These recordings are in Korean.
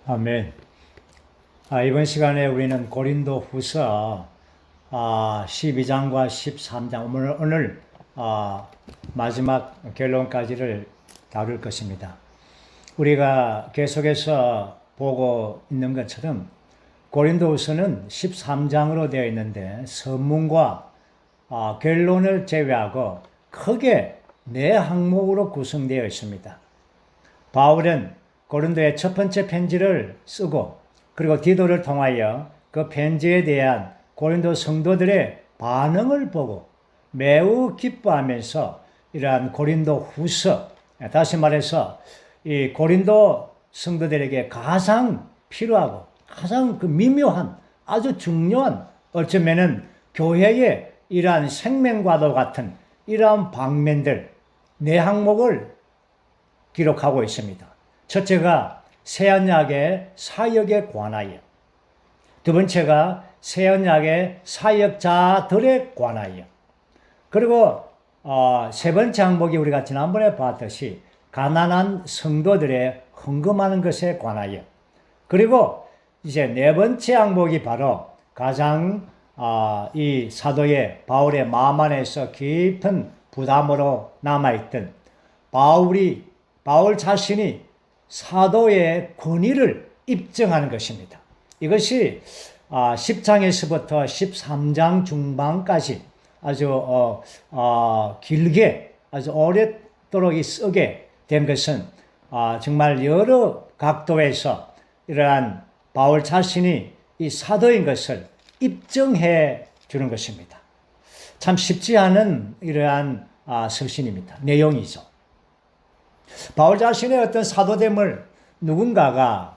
아멘. 이번 시간에 우리는 고린도 후서 12장과 13장, 오늘 마지막 결론까지를 다룰 것입니다. 우리가 계속해서 보고 있는 것처럼 고린도 후서는 13장으로 되어 있는데 서문과 결론을 제외하고 크게 네 항목으로 구성되어 있습니다. 바울은 고린도의 첫 번째 편지를 쓰고 그리고 디도를 통하여 그 편지에 대한 고린도 성도들의 반응을 보고 매우 기뻐하면서 이러한 고린도 후서, 다시 말해서 이 고린도 성도들에게 가장 필요하고 가장 그 미묘한 아주 중요한, 어쩌면은 교회의 이러한 생명과도 같은 이러한 방면들 네 항목을 기록하고 있습니다. 첫째가 새언약의 사역에 관하여, 두 번째가 새언약의 사역자들에 관하여, 그리고 세 번째 항목이 우리가 지난번에 봤듯이 가난한 성도들의 헌금하는 것에 관하여, 그리고 이제 네 번째 항목이 바로 가장 이 사도의 바울의 마음 안에서 깊은 부담으로 남아있던 바울 자신이 사도의 권위를 입증하는 것입니다. 이것이 10장에서부터 13장 중반까지 아주 길게 아주 오랫도록 쓰게 된 것은 정말 여러 각도에서 이러한 바울 자신이 이 사도인 것을 입증해 주는 것입니다. 참 쉽지 않은 이러한 서신입니다. 내용이죠. 바울 자신의 어떤 사도됨을 누군가가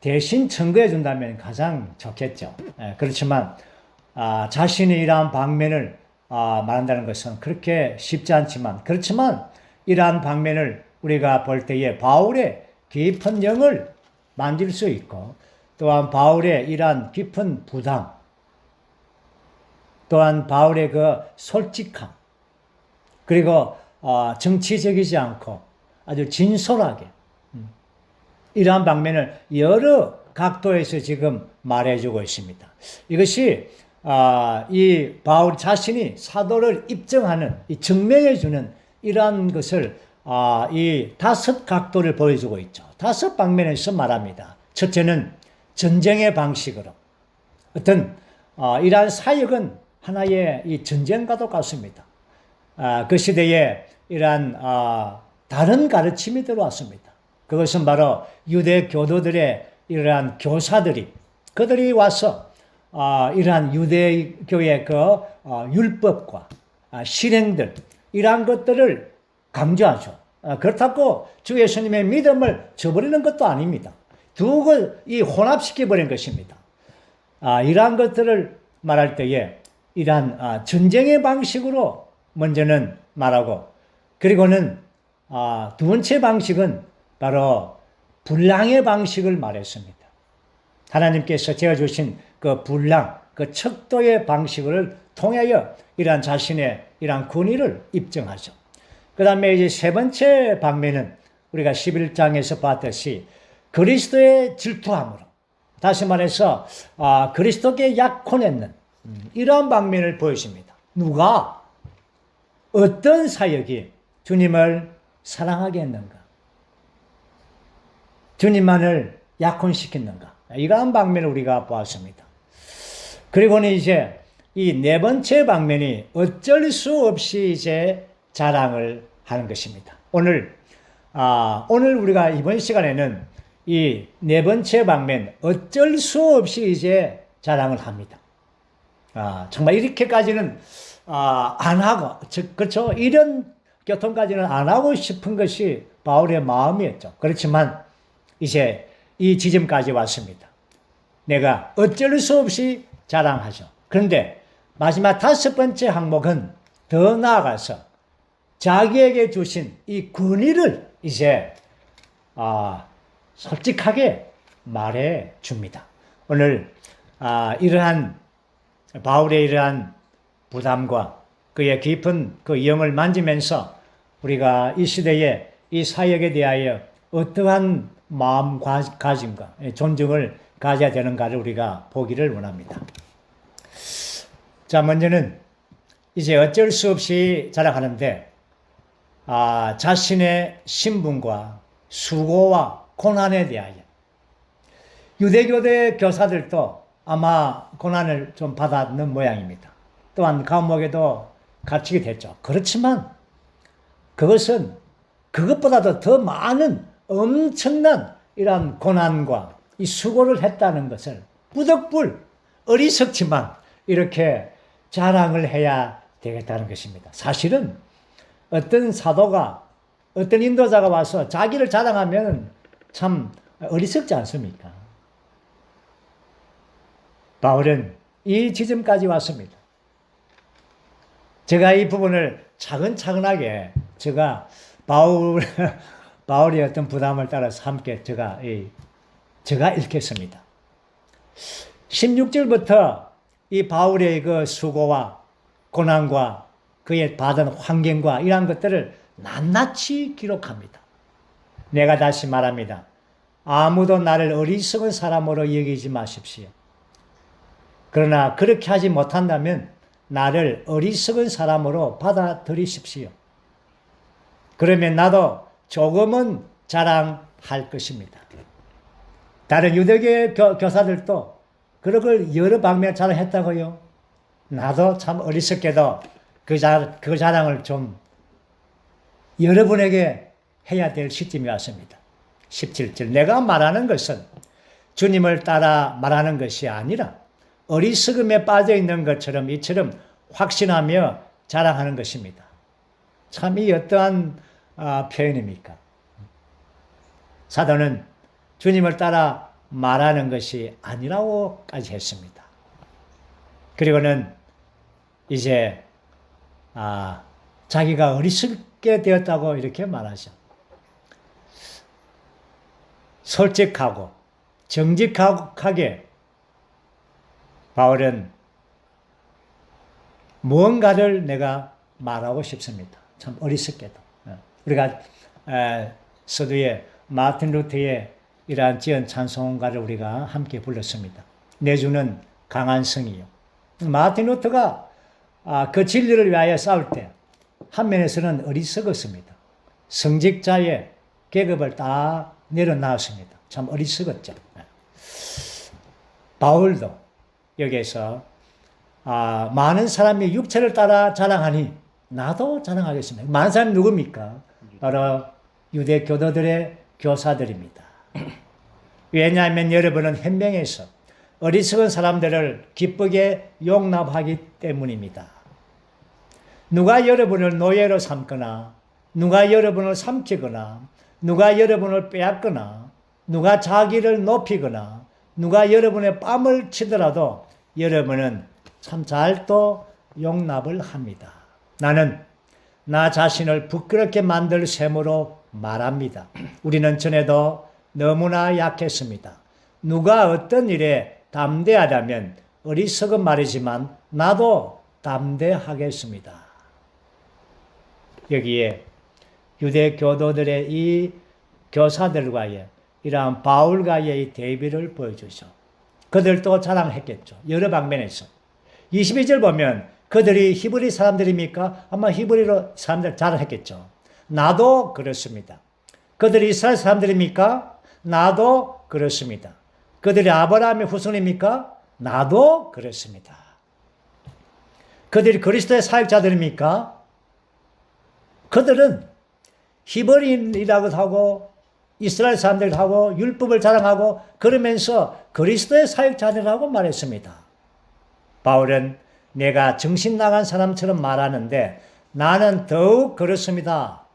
대신 증거해 준다면 가장 좋겠죠. 그렇지만 자신이 이러한 방면을 말한다는 것은 그렇게 쉽지 않지만, 그렇지만 이러한 방면을 우리가 볼 때에 바울의 깊은 영을 만질 수 있고, 또한 바울의 이러한 깊은 부담, 또한 바울의 그 솔직함, 그리고 정치적이지 않고 아주 진솔하게 이러한 방면을 여러 각도에서 지금 말해주고 있습니다. 이것이 이 바울 자신이 사도를 입증하는, 증명해주는 이러한 것을 이 다섯 각도를 보여주고 있죠. 다섯 방면에서 말합니다. 첫째는 전쟁의 방식으로, 어떤 이러한 사역은 하나의 이 전쟁과도 같습니다. 그 시대에 이러한 다른 가르침이 들어왔습니다. 그것은 바로 유대 교도들의 이러한 교사들이, 그들이 와서 이러한 유대교의 그 율법과 실행들, 이러한 것들을 강조하죠. 그렇다고 주 예수님의 믿음을 저버리는 것도 아닙니다. 두 걸 혼합시켜버린 것입니다. 이러한 것들을 말할 때에 이러한 전쟁의 방식으로 먼저는 말하고, 그리고는 두 번째 방식은 바로 분량의 방식을 말했습니다. 하나님께서 제가 주신 그 분량, 그 척도의 방식을 통하여 이러한 자신의 이러한 권위를 입증하죠. 그 다음에 이제 세 번째 방면은 우리가 11장에서 봤듯이 그리스도의 질투함으로, 다시 말해서 그리스도께 약혼했는 이러한 방면을 보여줍니다. 누가, 어떤 사역이 주님을 사랑하게 했는가? 주님만을 약혼시켰는가? 이러한 방면을 우리가 보았습니다. 그리고는 이제 이 네 번째 방면이 어쩔 수 없이 이제 자랑을 하는 것입니다. 오늘 우리가 이번 시간에는 이 네 번째 방면, 어쩔 수 없이 이제 자랑을 합니다. 정말 이렇게까지는 안 하고, 그렇죠? 이런 교통까지는 안 하고 싶은 것이 바울의 마음이었죠. 그렇지만 이제 이 지점까지 왔습니다. 내가 어쩔 수 없이 자랑하죠. 그런데 마지막 다섯 번째 항목은 더 나아가서 자기에게 주신 이 권위를 이제 솔직하게 말해 줍니다. 오늘 이러한 바울의 이러한 부담과 그의 깊은 그 영을 만지면서 우리가 이 시대에 이 사역에 대하여 어떠한 마음가짐과 존중을 가져야 되는가를 우리가 보기를 원합니다. 자, 먼저는 이제 어쩔 수 없이 자랑하는데, 자신의 신분과 수고와 고난에 대하여. 유대교대 교사들도 아마 고난을 좀 받았는 모양입니다. 또한 감옥에도 갇히게 됐죠. 그렇지만 그것은 그것보다도 더 많은 엄청난 이러한 고난과 이 수고를 했다는 것을 부득불 어리석지만 이렇게 자랑을 해야 되겠다는 것입니다. 사실은 어떤 사도가, 어떤 인도자가 와서 자기를 자랑하면 참 어리석지 않습니까? 바울은 이 지점까지 왔습니다. 제가 이 부분을 차근차근하게 바울의 어떤 부담을 따라서 함께 제가 읽겠습니다. 16절부터 이 바울의 그 수고와 고난과 그의 받은 환경과 이러한 것들을 낱낱이 기록합니다. 내가 다시 말합니다. 아무도 나를 어리석은 사람으로 여기지 마십시오. 그러나 그렇게 하지 못한다면 나를 어리석은 사람으로 받아들이십시오. 그러면 나도 조금은 자랑할 것입니다. 다른 유대교 교사들도 그런 걸 여러 방면에 자랑했다고요. 나도 참 어리석게도 그 자랑을 좀 여러분에게 해야 될 시점이 왔습니다. 17절 내가 말하는 것은 주님을 따라 말하는 것이 아니라 어리석음에 빠져 있는 것처럼 이처럼 확신하며 자랑하는 것입니다. 참 이 어떠한 표현입니까? 사도는 주님을 따라 말하는 것이 아니라고까지 했습니다. 그리고는 이제 자기가 어리석게 되었다고 이렇게 말하죠. 솔직하고 정직하게 바울은 무언가를 내가 말하고 싶습니다. 참 어리석게도. 우리가 서두에 마틴 루터의 이러한 지은 찬송가를 우리가 함께 불렀습니다. 내주는 강한 성이요. 마틴 루터가 그 진리를 위하여 싸울 때 한 면에서는 어리석었습니다. 성직자의 계급을 다 내려놨습니다. 참 어리석었죠. 바울도 여기에서 많은 사람이 육체를 따라 자랑하니 나도 자랑하겠습니다. 많은 사람이 누굽니까? 바로 유대 교도들의 교사들입니다. 왜냐하면 여러분은 현명해서 어리석은 사람들을 기쁘게 용납하기 때문입니다. 누가 여러분을 노예로 삼거나 누가 여러분을 삼키거나 누가 여러분을 빼앗거나 누가 자기를 높이거나 누가 여러분의 뺨을 치더라도 여러분은 참 잘 또 용납을 합니다. 나는 나 자신을 부끄럽게 만들 셈으로 말합니다. 우리는 전에도 너무나 약했습니다. 누가 어떤 일에 담대하다면 어리석은 말이지만 나도 담대하겠습니다. 여기에 유대 교도들의 이 교사들과의 이러한 바울과의 이 대비를 보여주죠. 그들도 자랑했겠죠. 여러 방면에서. 22절 보면 그들이 히브리 사람들입니까? 아마 히브리로 사람들 자랑했겠죠. 나도 그렇습니다. 그들이 이스라엘 사람들입니까? 나도 그렇습니다. 그들이 아브라함의 후손입니까? 나도 그렇습니다. 그들이 그리스도의 사역자들입니까? 그들은 히브리인이라고 하고 이스라엘 사람들하고 율법을 자랑하고 그러면서 그리스도의 사역자들이라고 말했습니다. 바울은 내가 정신 나간 사람처럼 말하는데 나는 더욱 그렇습니다.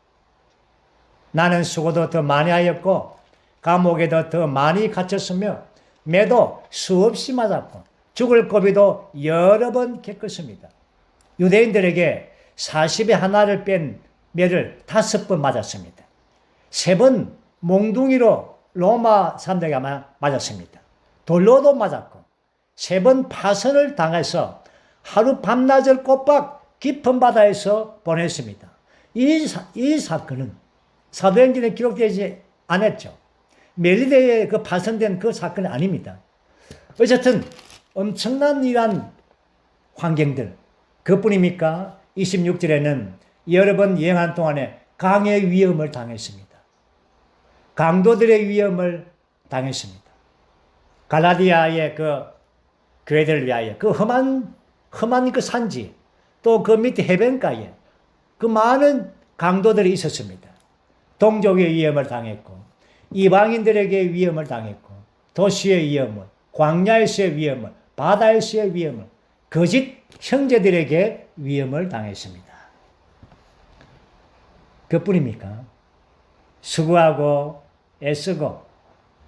나는 수고도 더 많이 하였고 감옥에도 더 많이 갇혔으며 매도 수없이 맞았고 죽을 고비도 여러 번 겪었습니다. 유대인들에게 40에 하나를 뺀 매를 5번 맞았습니다. 3번 몽둥이로 로마 사람들에게 맞았습니다. 돌로도 맞았고 3번 파선을 당해서 하루 밤낮을 꼬박 깊은 바다에서 보냈습니다. 이 사건은 사도행전에 기록되지 않았죠. 멜리데에 그 파손된 그 사건이 아닙니다. 어쨌든 엄청난 이러한 환경들, 그뿐입니까? 26절에는 여러 번 여행한 동안에 강의 위험을 당했습니다. 강도들의 위험을 당했습니다. 갈라디아의 그 교회들을 위하여 그 험한 그 산지, 또 그 밑에 해변가에 그 많은 강도들이 있었습니다. 동족의 위험을 당했고, 이방인들에게 위험을 당했고, 도시의 위험을, 광야에서의 위험을, 바다에서의 위험을, 거짓 형제들에게 위험을 당했습니다. 그뿐입니까? 수고하고 애쓰고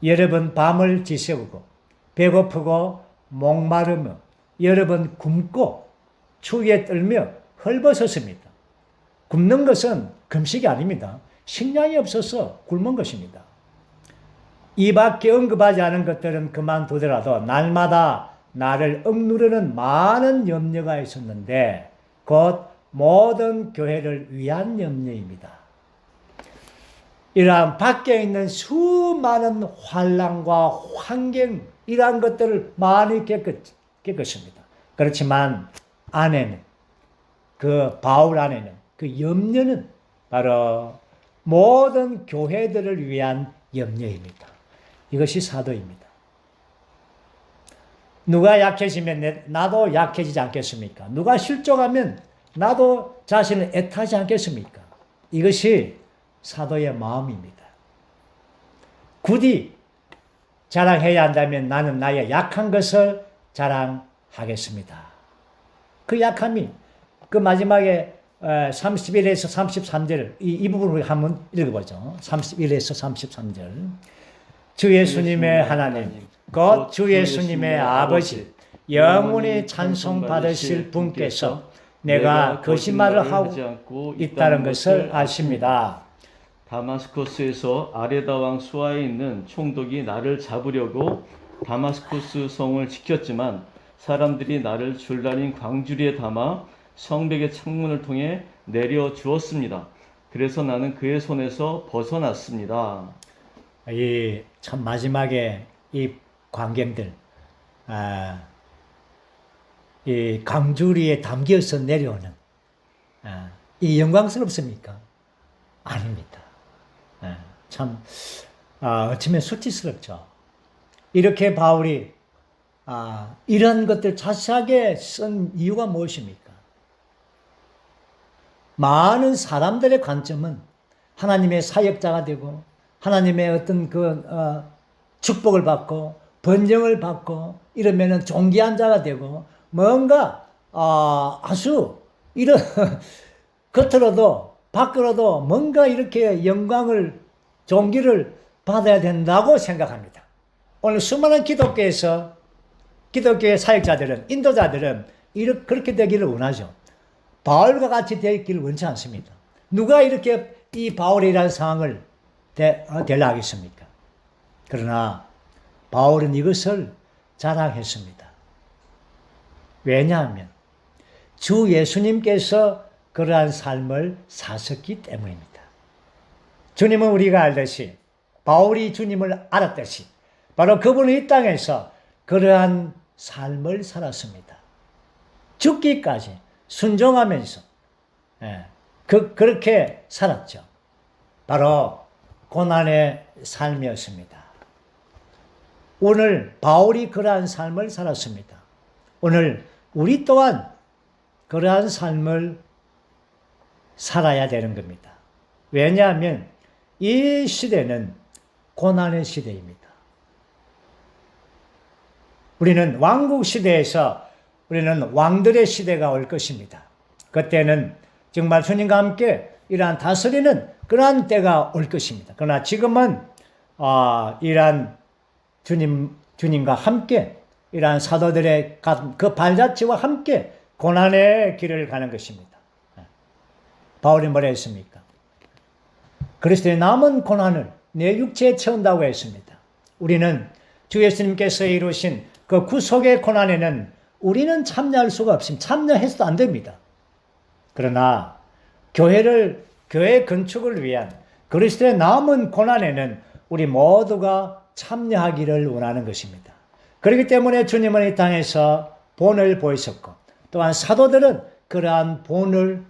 여러 번 밤을 지새우고 배고프고 목마르며 여러 번 굶고 추위에 떨며 헐벗었습니다. 굶는 것은 금식이 아닙니다. 식량이 없어서 굶은 것입니다. 이 밖에 언급하지 않은 것들은 그만두더라도 날마다 나를 억누르는 많은 염려가 있었는데 곧 모든 교회를 위한 염려입니다. 이러한 밖에 있는 수많은 환난과 환경 이러한 것들을 많이 겪었습니다. 그렇지만 안에는 그 바울 안에는 그 염려는 바로 모든 교회들을 위한 염려입니다. 이것이 사도입니다. 누가 약해지면 나도 약해지지 않겠습니까? 누가 실족하면 나도 자신을 애타지 않겠습니까? 이것이 사도의 마음입니다. 굳이 자랑해야 한다면 나는 나의 약한 것을 자랑하겠습니다. 그 약함이 그 마지막에 31에서 33절 이 부분을 한번 읽어보죠. 31에서 33절 주 예수님의 하나님 곧 주 예수님의 아버지 영원히 찬송받으실 분께서 내가 거짓말을 하고 있다는 것을 아십니다. 다마스커스에서 아레다 왕 수하에 있는 총독이 나를 잡으려고 다마스커스 성을 지켰지만 사람들이 나를 줄다린 광주리에 담아 성벽의 창문을 통해 내려 주었습니다. 그래서 나는 그의 손에서 벗어났습니다. 이 참 마지막에 이 광경들, 이 광주리에 담겨서 내려오는 이 영광스럽습니까? 아닙니다. 참 어쩌면 수치스럽죠. 이렇게 바울이 이런 것들 자세하게 쓴 이유가 무엇입니까? 많은 사람들의 관점은 하나님의 사역자가 되고 하나님의 어떤 축복을 받고 번영을 받고 이러면은 존귀한 자가 되고 뭔가 아주 이런 겉으로도 밖으로도 뭔가 이렇게 영광을 존귀를 받아야 된다고 생각합니다. 오늘 수많은 기독교의 사역자들은 인도자들은 그렇게 되기를 원하죠. 바울과 같이 되기를 원치 않습니다. 누가 이렇게 이 바울이라는 상황을 되려 하겠습니까? 그러나 바울은 이것을 자랑했습니다. 왜냐하면 주 예수님께서 그러한 삶을 사셨기 때문입니다. 주님은 우리가 알듯이 바울이 주님을 알았듯이 바로 그분은 이 땅에서 그러한 삶을 살았습니다. 죽기까지 순종하면서 그렇게 살았죠. 바로 고난의 삶이었습니다. 오늘 바울이 그러한 삶을 살았습니다. 오늘 우리 또한 그러한 삶을 살아야 되는 겁니다. 왜냐하면 이 시대는 고난의 시대입니다. 우리는 왕국 시대에서 우리는 왕들의 시대가 올 것입니다. 그때는 정말 주님과 함께 이러한 다스리는 그러한 때가 올 것입니다. 그러나 지금은 이러한 주님과 함께 이러한 사도들의 그 발자취와 함께 고난의 길을 가는 것입니다. 바울이 뭐라 했습니까? 그리스도의 남은 고난을 내 육체에 채운다고 했습니다. 우리는 주 예수님께서 이루신 그 구속의 고난에는 우리는 참여할 수가 없습니다. 참여해서도 안 됩니다. 그러나 교회 건축을 위한 그리스도의 남은 고난에는 우리 모두가 참여하기를 원하는 것입니다. 그렇기 때문에 주님은 이 땅에서 본을 보이셨고 또한 사도들은 그러한 본을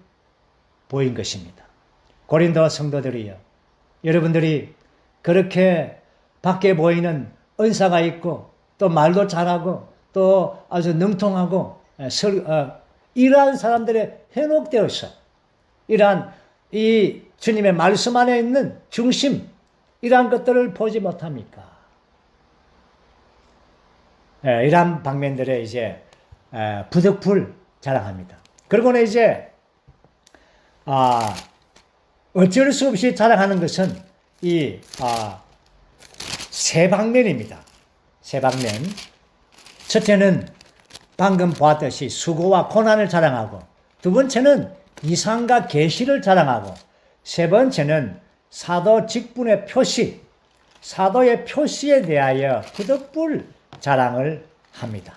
보인 것입니다. 고린도 성도들이여, 여러분들이 그렇게 밖에 보이는 은사가 있고 또 말도 잘하고 또 아주 능통하고 이러한 사람들의 현혹되어서 이러한 이 주님의 말씀 안에 있는 중심, 이러한 것들을 보지 못합니까? 이러한 방면들에 이제 부득불 자랑합니다. 그리고는 이제 어쩔 수 없이 자랑하는 것은 이 세 방면입니다. 세 방면. 첫째는 방금 보았듯이 수고와 고난을 자랑하고, 두 번째는 이상과 계시를 자랑하고, 세 번째는 사도 직분의 표시, 사도의 표시에 대하여 부득불 자랑을 합니다.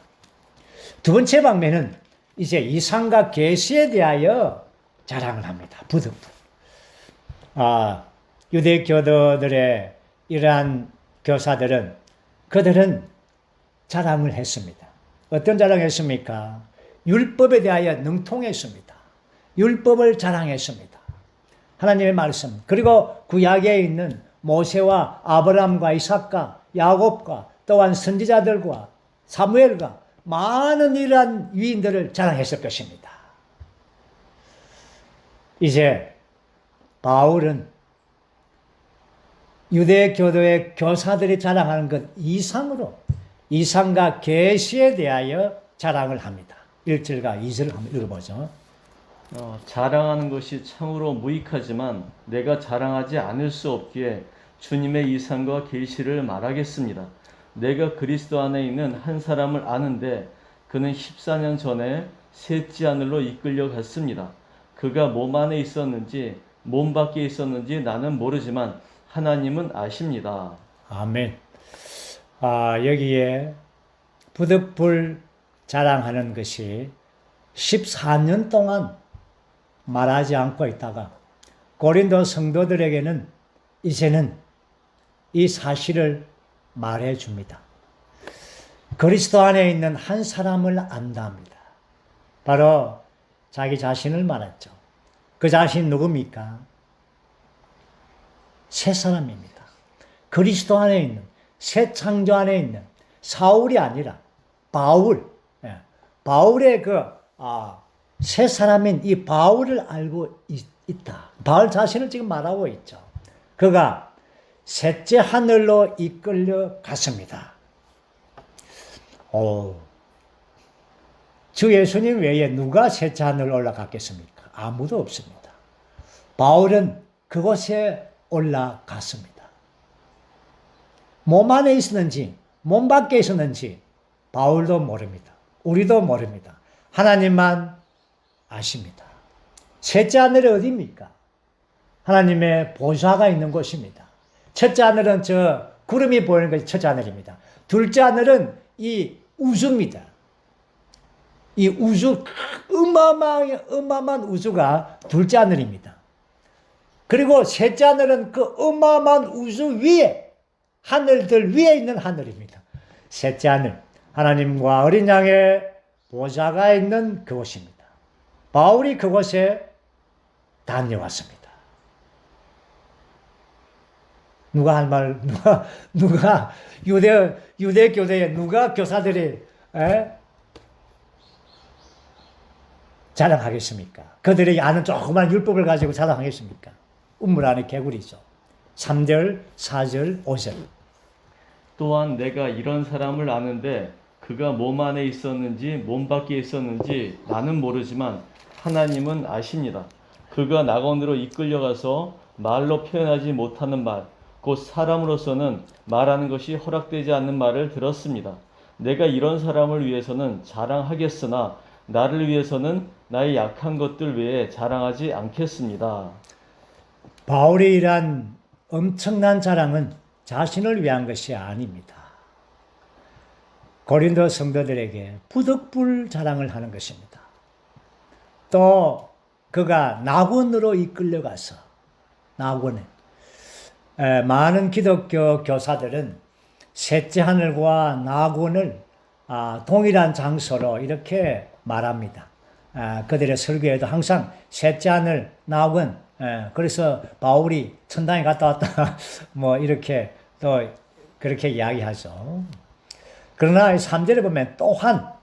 두 번째 방면은 이제 이상과 계시에 대하여 자랑을 합니다. 부득불. 유대 교도들의 이러한 교사들은 그들은 자랑을 했습니다. 어떤 자랑을 했습니까? 율법에 대하여 능통했습니다. 율법을 자랑했습니다. 하나님의 말씀, 그리고 구약에 있는 모세와 아브라함과 이삭과 야곱과 또한 선지자들과 사무엘과 많은 이러한 위인들을 자랑했을 것입니다. 이제 바울은 유대 교도의 교사들이 자랑하는 것 이상으로 이상과 계시에 대하여 자랑을 합니다. 1절과 2절을 한번 읽어보죠. 자랑하는 것이 참으로 무익하지만 내가 자랑하지 않을 수 없기에 주님의 이상과 계시를 말하겠습니다. 내가 그리스도 안에 있는 한 사람을 아는데 그는 14년 전에 셋째 하늘로 이끌려 갔습니다. 그가 몸 안에 있었는지 몸 밖에 있었는지 나는 모르지만 하나님은 아십니다. 아멘. 여기에 부득불 자랑하는 것이 14년 동안 말하지 않고 있다가 고린도 성도들에게는 이제는 이 사실을 말해 줍니다. 그리스도 안에 있는 한 사람을 안답니다. 바로 자기 자신을 말했죠. 그 자신 누굽니까? 새 사람입니다. 그리스도 안에 있는, 새 창조 안에 있는 사울이 아니라 바울, 바울의 새 사람인 이 바울을 알고 있다. 바울 자신을 지금 말하고 있죠. 그가 셋째 하늘로 이끌려 갔습니다. 주 예수님 외에 누가 셋째 하늘로 올라갔겠습니까? 아무도 없습니다. 바울은 그곳에 올라갔습니다. 몸 안에 있었는지 몸 밖에 있었는지 바울도 모릅니다. 우리도 모릅니다. 하나님만 아십니다. 셋째 하늘이 어디입니까? 하나님의 보좌가 있는 곳입니다. 첫째 하늘은 저 구름이 보이는 것이 첫째 하늘입니다. 둘째 하늘은 이 우주입니다. 이 우주, 어마어마한 우주가 둘째 하늘입니다. 그리고 셋째 하늘은 그 어마어마한 우주 위에, 하늘들 위에 있는 하늘입니다. 셋째 하늘, 하나님과 어린 양의 보좌가 있는 그곳입니다. 바울이 그곳에 다녀왔습니다. 누가 할 말, 누가 유대 교대에 누가 교사들이 자랑하겠습니까? 그들이 아는 조그만 율법을 가지고 자랑하겠습니까? 우물 안에 개구리죠. 3절, 4절, 5절. 또한 내가 이런 사람을 아는데 그가 몸 안에 있었는지 몸 밖에 있었는지 나는 모르지만 하나님은 아십니다. 그가 낙원으로 이끌려가서 말로 표현하지 못하는 말, 곧 사람으로서는 말하는 것이 허락되지 않는 말을 들었습니다. 내가 이런 사람을 위해서는 자랑하겠으나 나를 위해서는 나의 약한 것들 외에 자랑하지 않겠습니다. 바울의 이러한 엄청난 자랑은 자신을 위한 것이 아닙니다. 고린도 성도들에게 부득불 자랑을 하는 것입니다. 또 그가 낙원으로 이끌려가서 낙원에 많은 기독교 교사들은 셋째 하늘과 낙원을 동일한 장소로 이렇게 말합니다. 그들의 설교에도 항상 셋째 하늘, 낙원, 그래서 바울이 천당에 갔다 왔다 뭐 이렇게 또 그렇게 이야기하죠. 그러나 3절에 보면 또한,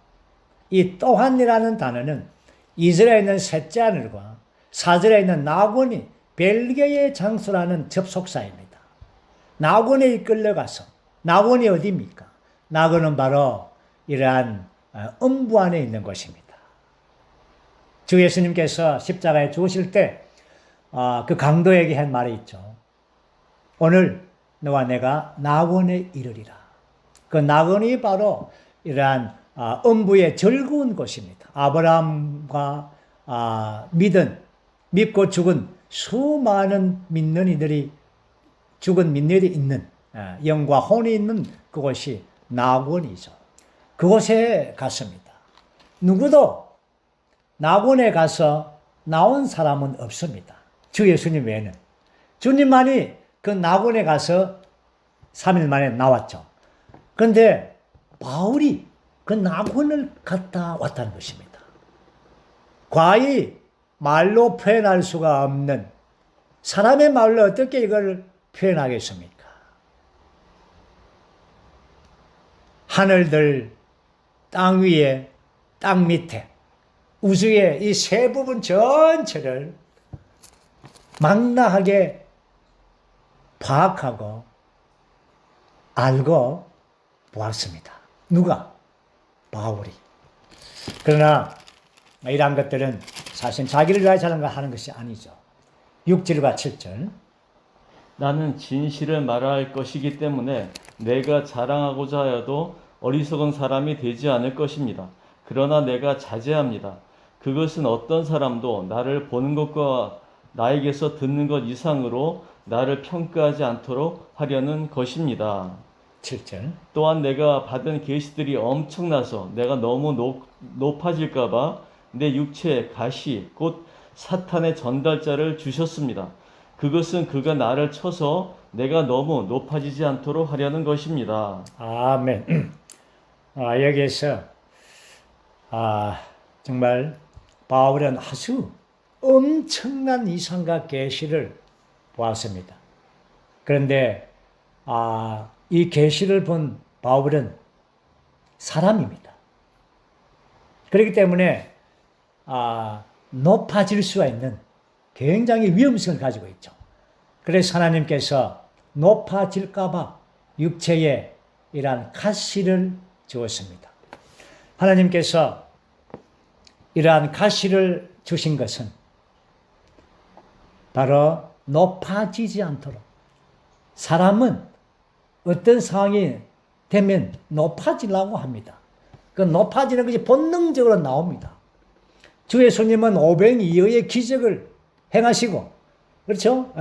이 또한이라는 단어는 2절에 있는 셋째 하늘과 4절에 있는 낙원이 별개의 장소라는 접속사입니다. 낙원에 이끌려가서, 낙원이 어디입니까? 낙원은 바로 이러한 음부 안에 있는 것입니다. 주 예수님께서 십자가에 죽으실 때 그 강도에게 한 말이 있죠. 오늘 너와 내가 낙원에 이르리라. 그 낙원이 바로 이러한 음부의 즐거운 곳입니다. 아브라함과 믿고 죽은 수많은 믿는 이들이 죽은 믿는 이들이 있는 영과 혼이 있는 그곳이 낙원이죠. 그곳에 갔습니다. 누구도 낙원에 가서 나온 사람은 없습니다. 주 예수님 외에는. 주님만이 그 낙원에 가서 3일 만에 나왔죠. 그런데 바울이 그 낙원을 갔다 왔다는 것입니다. 과히 말로 표현할 수가 없는, 사람의 말로 어떻게 이걸 표현하겠습니까? 하늘들, 땅 위에, 땅 밑에, 우주의 이 세 부분 전체를 망라하게 파악하고 알고 보았습니다. 누가? 바울이. 그러나 이러한 것들은 사실 자기를 위하여 하는 것이 아니죠. 6절과 7절. 나는 진실을 말할 것이기 때문에 내가 자랑하고자 하여도 어리석은 사람이 되지 않을 것입니다. 그러나 내가 자제합니다. 그것은 어떤 사람도 나를 보는 것과 나에게서 듣는 것 이상으로 나를 평가하지 않도록 하려는 것입니다. 7절. 또한 내가 받은 계시들이 엄청나서 내가 너무 높아질까 봐 내 육체에 가시 곧 사탄의 전달자를 주셨습니다. 그것은 그가 나를 쳐서 내가 너무 높아지지 않도록 하려는 것입니다. 아멘. 여기에서 정말 바울은 아주 엄청난 이상과 계시를 보았습니다. 그런데 이 계시를 본 바울은 사람입니다. 그렇기 때문에 높아질 수가 있는 굉장히 위험성을 가지고 있죠. 그래서 하나님께서 높아질까 봐 육체에 이러한 가시를 주었습니다. 하나님께서 이러한 가시를 주신 것은 바로 높아지지 않도록, 사람은 어떤 상황이 되면 높아지려고 합니다. 그 높아지는 것이 본능적으로 나옵니다. 주 예수님은 500이어의 기적을 행하시고, 그렇죠?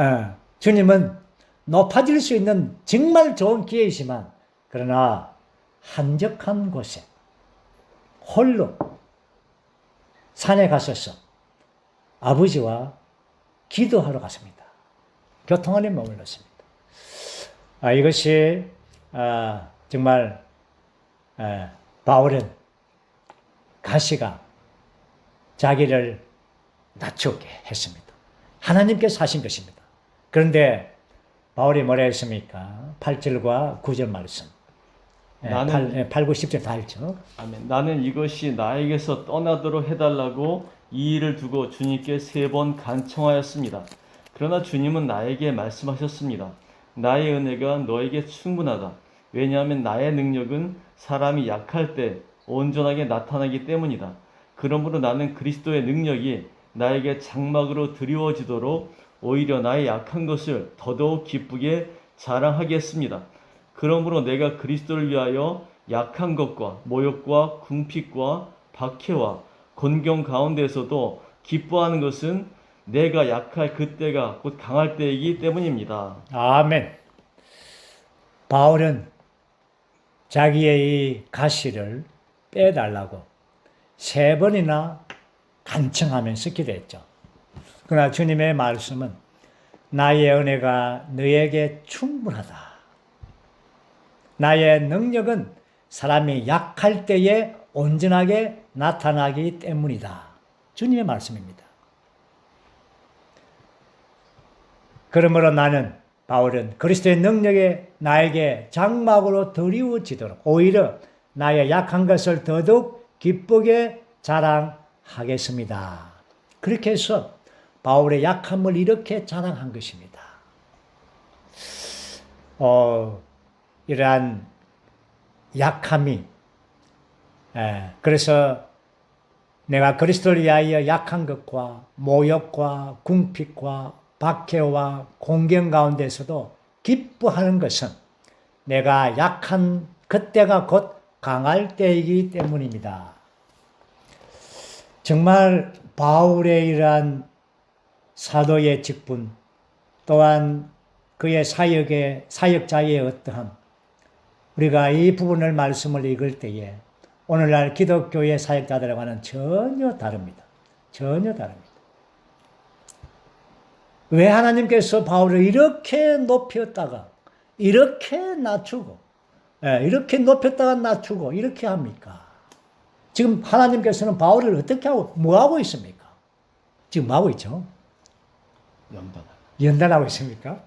주님은 높아질 수 있는 정말 좋은 기회이지만, 그러나 한적한 곳에 홀로 산에 가셔서 아버지와 기도하러 갔습니다. 교통 안에 머물렀습니다. 이것이 정말 바울은 가시가 자기를 낮추게 했습니다. 하나님께서 하신 것입니다. 그런데 바울이 뭐라 했습니까? 8절과 9절 말씀. 8, 9, 10절 다 읽죠. 아멘. 나는 이것이 나에게서 떠나도록 해달라고 이 일을 두고 주님께 3번 간청하였습니다. 그러나 주님은 나에게 말씀하셨습니다. 나의 은혜가 너에게 충분하다. 왜냐하면 나의 능력은 사람이 약할 때 온전하게 나타나기 때문이다. 그러므로 나는 그리스도의 능력이 나에게 장막으로 드리워지도록 오히려 나의 약한 것을 더더욱 기쁘게 자랑하겠습니다. 그러므로 내가 그리스도를 위하여 약한 것과 모욕과 궁핍과 박해와 곤경 가운데서도 기뻐하는 것은 내가 약할 그때가 곧 강할 때이기 때문입니다. 아멘. 바울은 자기의 이 가시를 빼달라고 3번이나 간청하면서 기도했죠. 그러나 주님의 말씀은 나의 은혜가 너에게 충분하다. 나의 능력은 사람이 약할 때에 온전하게 나타나기 때문이다. 주님의 말씀입니다. 그러므로 바울은 그리스도의 능력이 나에게 장막으로 드리워지도록 오히려 나의 약한 것을 더더욱 기쁘게 자랑하겠습니다. 그렇게 해서 바울의 약함을 이렇게 자랑한 것입니다. 이러한 약함이 그래서 내가 그리스도를 위하여 약한 것과 모욕과 궁핍과 박해와 공경 가운데서도 기뻐하는 것은 내가 약한 그때가 곧 강할 때이기 때문입니다. 정말 바울의 이러한 사도의 직분 또한 그의 사역자의 어떠함 우리가 이 부분을 말씀을 읽을 때에 오늘날 기독교의 사역자들과는 전혀 다릅니다. 전혀 다릅니다. 왜 하나님께서 바울을 이렇게 높였다가 이렇게 낮추고 이렇게 높였다가 낮추고 이렇게 합니까? 지금 하나님께서는 바울을 어떻게 하고 뭐 하고 있습니까? 지금 뭐 하고 있죠? 연단하고 있습니까?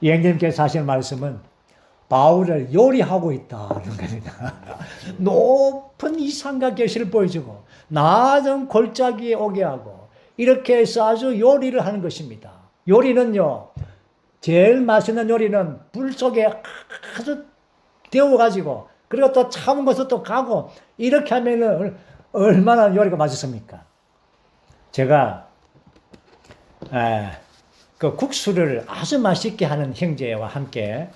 예수님께서 하시는 말씀은 바울을 요리하고 있다는 겁니다. 높은 이상과 계시를 보여주고 낮은 골짜기에 오게 하고 이렇게 해서 아주 요리를 하는 것입니다. 요리는요, 제일 맛있는 요리는 불 속에 아주 데워가지고 그리고 또 차은 것을 또 가고 이렇게 하면은 얼마나 요리가 맛있습니까? 제가 그 국수를 아주 맛있게 하는 형제와 함께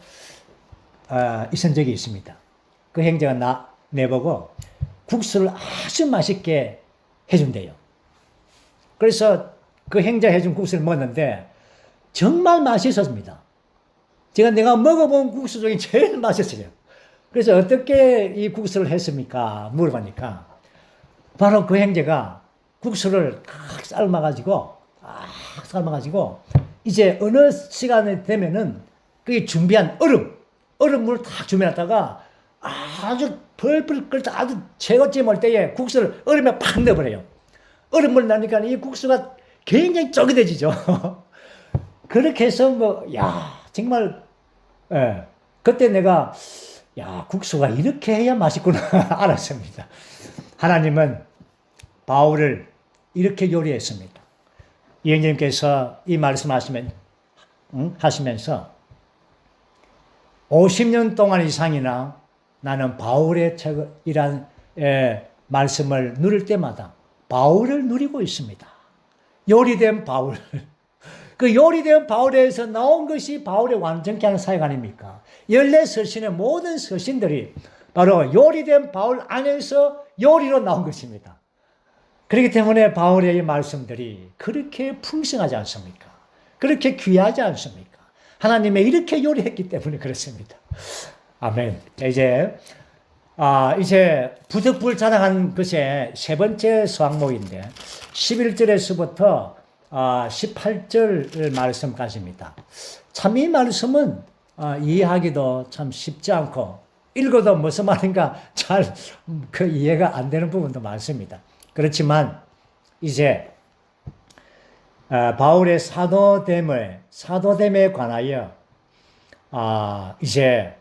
있은 적이 있습니다. 그 형제가 내보고 국수를 아주 맛있게 해준대요. 그래서 그 형제가 해준 국수를 먹었는데 정말 맛있었습니다. 내가 먹어본 국수 중에 제일 맛있어요. 그래서 어떻게 이 국수를 했습니까? 물어보니까 바로 그 형제가 국수를 딱 삶아가지고 이제 어느 시간이 되면은 그 준비한 얼음물을 딱 준비해놨다가 아주 펄펄 끓다 아주 최고쯤 때에 국수를 얼음에 팍 넣어버려요. 얼음물 나니까 이 국수가 굉장히 쫄깃해지죠. 그렇게 해서 정말 그때 내가 국수가 이렇게 해야 맛있구나 알았습니다. 하나님은 바울을 이렇게 요리했습니다. 예수님께서 이 말씀하시면서 50년 동안 이상이나 나는 바울의 이란 말씀을 누릴 때마다 바울을 누리고 있습니다. 요리된 바울. 그 요리된 바울에서 나온 것이 바울의 완전케 하는 사역 아닙니까? 14서신의 모든 서신들이 바로 요리된 바울 안에서 요리로 나온 것입니다. 그렇기 때문에 바울의 이 말씀들이 그렇게 풍성하지 않습니까? 그렇게 귀하지 않습니까? 하나님이 이렇게 요리했기 때문에 그렇습니다. 아멘. 이제 부득불 자랑한 것의 세 번째 수항목인데 11절에서부터 18절 말씀까지입니다. 참 이 말씀은 이해하기도 참 쉽지 않고 읽어도 무슨 말인가 잘 그 이해가 안 되는 부분도 많습니다. 그렇지만 이제 바울의 사도됨에 관하여 이제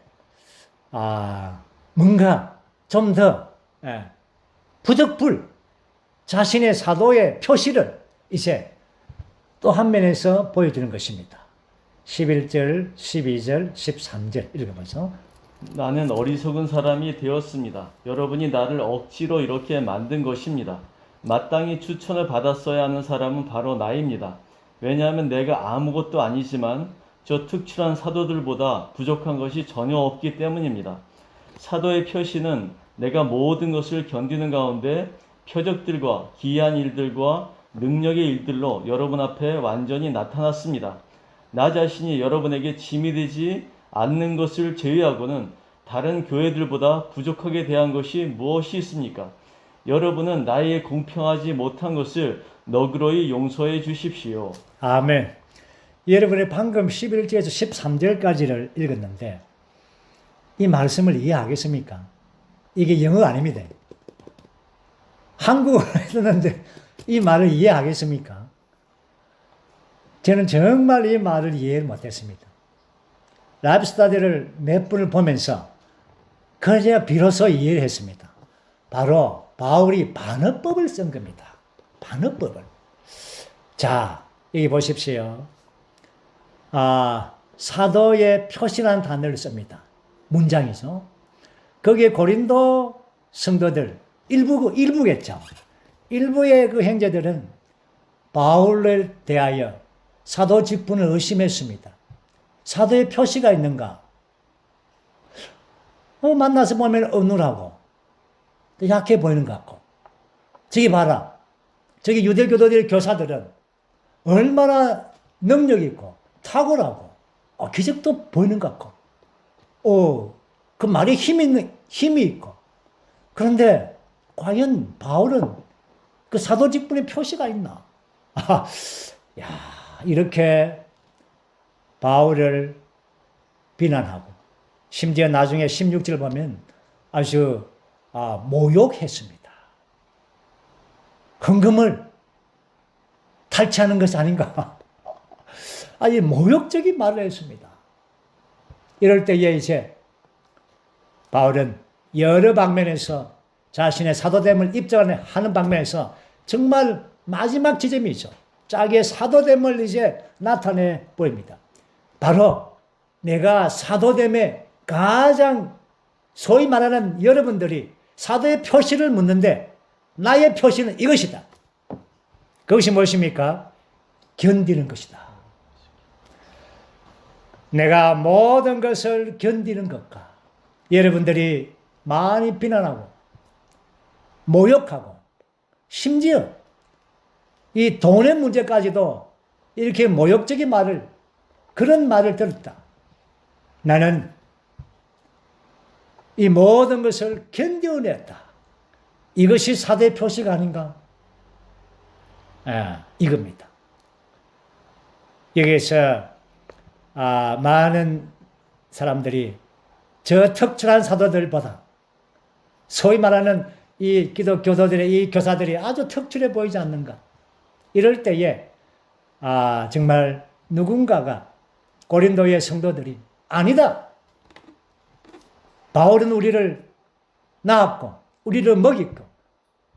뭔가 좀 더 부득불 자신의 사도의 표시를 이제 또 한 면에서 보여주는 것입니다. 11절, 12절, 13절 읽어보죠. 나는 어리석은 사람이 되었습니다. 여러분이 나를 억지로 이렇게 만든 것입니다. 마땅히 추천을 받았어야 하는 사람은 바로 나입니다. 왜냐하면 내가 아무것도 아니지만 저 특출한 사도들보다 부족한 것이 전혀 없기 때문입니다. 사도의 표시는 내가 모든 것을 견디는 가운데 표적들과 기이한 일들과 능력의 일들로 여러분 앞에 완전히 나타났습니다. 나 자신이 여러분에게 짐이 되지 않는 것을 제외하고는 다른 교회들보다 부족하게 대한 것이 무엇이 있습니까? 여러분은 나에게 공평하지 못한 것을 너그러이 용서해 주십시오. 아멘. 여러분이 방금 11절에서 13절까지를 읽었는데 이 말씀을 이해하겠습니까? 이게 영어 아닙니다. 한국어로 했는데 이 말을 이해하겠습니까? 저는 정말 이 말을 이해를 못했습니다. 라이브 스터디를 몇 분을 보면서 그제야 비로소 이해를 했습니다. 바로 바울이 반어법을 쓴 겁니다. 반어법을. 자, 여기 보십시오. 사도의 표시라는 단어를 씁니다. 문장이죠. 거기에 고린도 성도들, 일부겠죠. 일부의 그 형제들은 바울을 대하여 사도 직분을 의심했습니다. 사도의 표시가 있는가? 만나서 보면 어눌하고 약해 보이는 것 같고. 저기 봐라. 저기 유대교도들 교사들은 얼마나 능력 있고 탁월하고 기적도 보이는 것 같고 그 말에 힘이 있고. 그런데 과연 바울은 그 사도 직분의 표시가 있나? 이렇게 바울을 비난하고 심지어 나중에 16절 보면 아주 모욕했습니다. 헌금을 탈취하는 것이 아닌가? 아주 모욕적인 말을 했습니다. 이럴 때에 이제 바울은 여러 방면에서 자신의 사도됨을 입증하는 방면에서 정말 마지막 지점이죠. 자기의 사도됨을 이제 나타내 보입니다. 바로 내가 사도됨에 가장 소위 말하는 여러분들이 사도의 표시를 묻는데 나의 표시는 이것이다. 그것이 무엇입니까? 견디는 것이다. 내가 모든 것을 견디는 것과 여러분들이 많이 비난하고 모욕하고 심지어 이 돈의 문제까지도 이렇게 모욕적인 그런 말을 들었다. 나는 이 모든 것을 견뎌냈다. 이것이 사도의 표시가 아닌가? 이겁니다. 여기에서 많은 사람들이 저 특출한 사도들보다 소위 말하는 이 기독교도들의 이 교사들이 아주 특출해 보이지 않는가? 이럴 때에 정말 누군가가 고린도의 성도들이 아니다. 바울은 우리를 낳았고 우리를 먹이고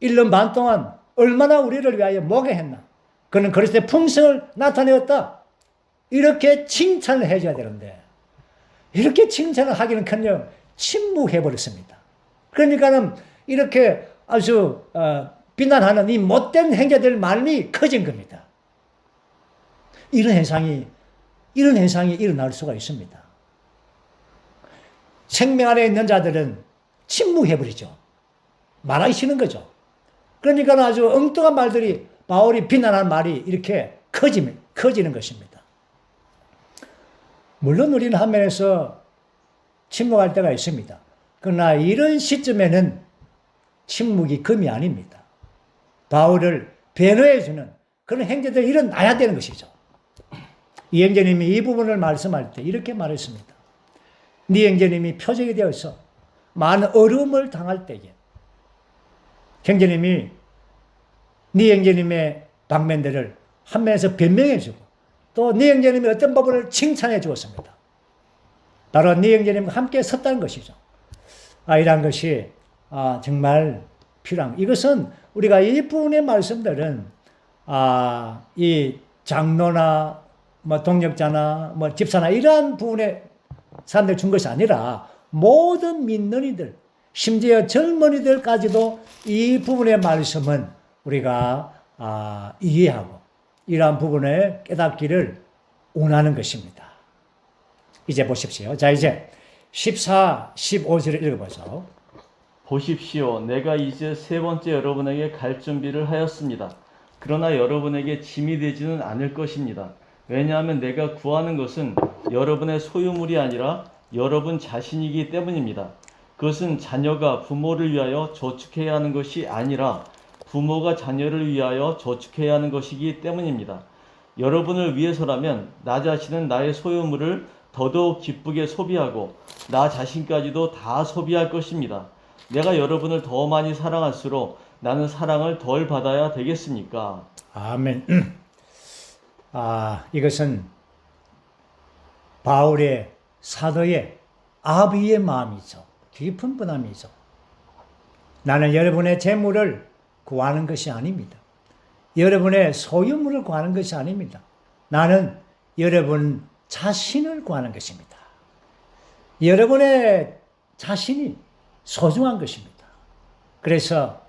1년 반 동안 얼마나 우리를 위하여 목회했나. 그는 그리스도의 풍성을 나타내었다. 이렇게 칭찬을 해줘야 되는데 이렇게 칭찬을 하기는커녕 침묵해버렸습니다. 그러니까는 이렇게 아주 비난하는 이 못된 행자들 말이 커진 겁니다. 이런 현상이 일어날 수가 있습니다. 생명 안에 있는 자들은 침묵해버리죠. 말하기 싫은 거죠. 그러니까 아주 엉뚱한 말들이 바울이 비난하는 말이 이렇게 커지는 것입니다. 물론 우리는 한 면에서 침묵할 때가 있습니다. 그러나 이런 시점에는 침묵이 금이 아닙니다. 바울을 변호해주는 그런 행제들이 일어나야 되는 것이죠. 이 형제님이 이 부분을 말씀할 때 이렇게 말했습니다. 네 형제님이 표적이 되어서 많은 어려움을 당할 때에 형제님이 네 형제님의 방면들을 한 면에서 변명해주고 또 네 형제님이 어떤 부분을 칭찬해 주었습니다. 바로 네 형제님과 함께 섰다는 것이죠. 이러한 것이 정말 필요한. 이것은 우리가 이 부분의 말씀들은 이 장로나 동역자나 집사나 이러한 부분에 사람들 준 것이 아니라 모든 믿는 이들, 심지어 젊은이들까지도 이 부분의 말씀은 우리가 이해하고 이러한 부분에 깨닫기를 원하는 것입니다. 이제 보십시오. 자, 이제 14, 15절을 읽어보죠. 보십시오. 내가 이제 세 번째 여러분에게 갈 준비를 하였습니다. 그러나 여러분에게 짐이 되지는 않을 것입니다. 왜냐하면 내가 구하는 것은 여러분의 소유물이 아니라 여러분 자신이기 때문입니다. 그것은 자녀가 부모를 위하여 저축해야 하는 것이 아니라 부모가 자녀를 위하여 저축해야 하는 것이기 때문입니다. 여러분을 위해서라면 나 자신은 나의 소유물을 더더욱 기쁘게 소비하고 나 자신까지도 다 소비할 것입니다. 내가 여러분을 더 많이 사랑할수록 나는 사랑을 덜 받아야 되겠습니까? 아멘. 이것은 바울의 사도의 아비의 마음이죠. 깊은 분함이죠. 나는 여러분의 재물을 구하는 것이 아닙니다. 여러분의 소유물을 구하는 것이 아닙니다. 나는 여러분 자신을 구하는 것입니다. 여러분의 자신이 소중한 것입니다. 그래서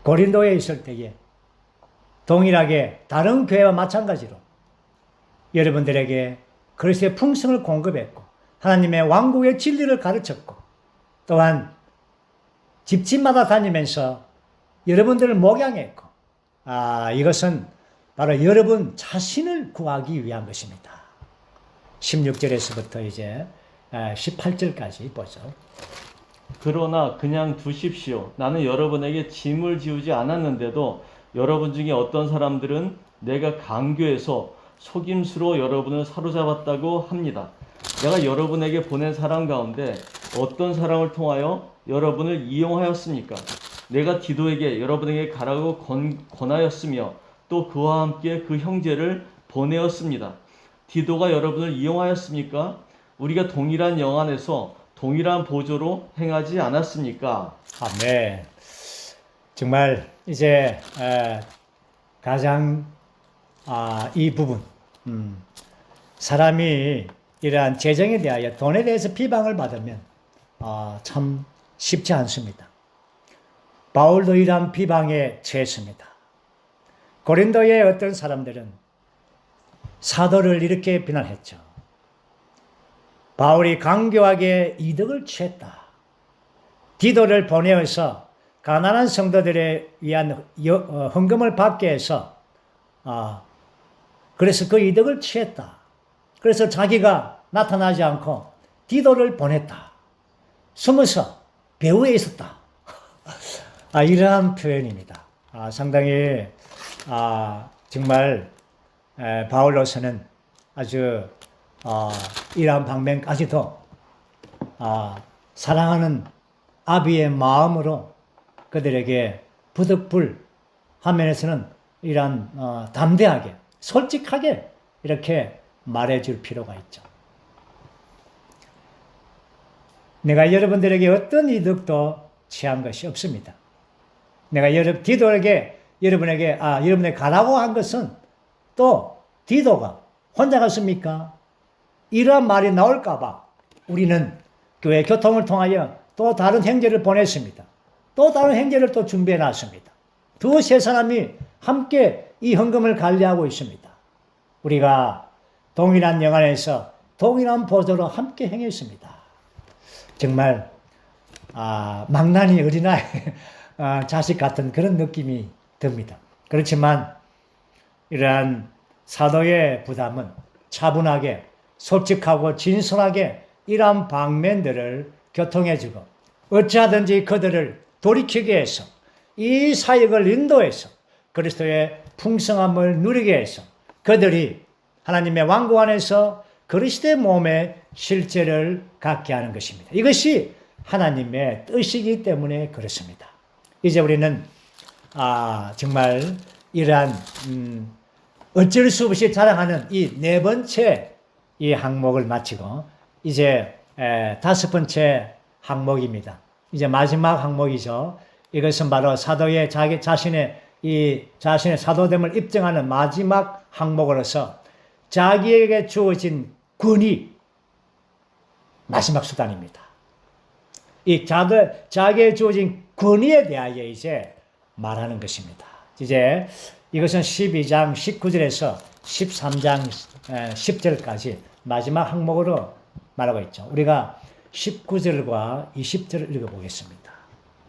고린도에 있을 때에 동일하게 다른 교회와 마찬가지로 여러분들에게 그리스도의 풍성을 공급했고 하나님의 왕국의 진리를 가르쳤고 또한 집집마다 다니면서 여러분들을 목양했고 이것은 바로 여러분 자신을 구하기 위한 것입니다. 16절에서부터 이제 18절까지 보죠. 그러나 그냥 두십시오. 나는 여러분에게 짐을 지우지 않았는데도 여러분 중에 어떤 사람들은 내가 강교해서 속임수로 여러분을 사로잡았다고 합니다. 내가 여러분에게 보낸 사람 가운데 어떤 사람을 통하여 여러분을 이용하였습니까? 내가 디도에게 여러분에게 가라고 권하였으며 또 그와 함께 그 형제를 보내었습니다. 디도가 여러분을 이용하였습니까? 우리가 동일한 영 안에서 동일한 보조로 행하지 않았습니까? 아멘. 정말 이제 가장 이 부분 사람이 이러한 재정에 대하여 돈에 대해서 비방을 받으면 참 쉽지 않습니다. 바울도 이러한 비방에 처했습니다. 고린도의 어떤 사람들은 사도를 이렇게 비난했죠. 바울이 강교하게 이득을 취했다. 디도를 보내어서 가난한 성도들에 위한 헌금을 받게 해서 그래서 그 이득을 취했다. 그래서 자기가 나타나지 않고 디도를 보냈다. 숨어서 배후에 있었다. 이러한 표현입니다. 상당히 정말 바울로서는 아주 이러한 방면까지도 사랑하는 아비의 마음으로 그들에게 부득불 화면에서는 이러한 담대하게 솔직하게 이렇게 말해줄 필요가 있죠. 내가 여러분들에게 어떤 이득도 취한 것이 없습니다. 내가 디도에게 여러분에게 가라고 한 것은 또 디도가 혼자 갔습니까? 이러한 말이 나올까봐 우리는 교회 교통을 통하여 또 다른 형제를 보냈습니다. 또 다른 형제를 또 준비해 놨습니다. 두세 사람이 함께 이 헌금을 관리하고 있습니다. 우리가 동일한 영안에서 동일한 보조로 함께 행했습니다. 정말 망나니 어린아이 자식 같은 그런 느낌이 듭니다. 그렇지만 이러한 사도의 부담은 차분하게 솔직하고 진솔하게 이러한 방면들을 교통해주고 어찌하든지 그들을 돌이키게 해서 이 사역을 인도해서 그리스도의 풍성함을 누리게 해서 그들이 하나님의 왕국 안에서 그리스도의 몸의 실제를 갖게 하는 것입니다. 이것이 하나님의 뜻이기 때문에 그렇습니다. 이제 우리는 정말 이러한 어쩔 수 없이 자랑하는 이 네 번째 이 항목을 마치고 이제 다섯 번째 항목입니다. 이제 마지막 항목이죠. 이것은 바로 사도의 자신의 사도됨을 입증하는 마지막 항목으로서 자기에게 주어진 권위 마지막 수단입니다. 이 자기에게 주어진 권위에 대하여 이제 말하는 것입니다. 이제 이것은 12장 19절에서 13장 10절까지 마지막 항목으로 말하고 있죠. 우리가 19절과 20절을 읽어보겠습니다.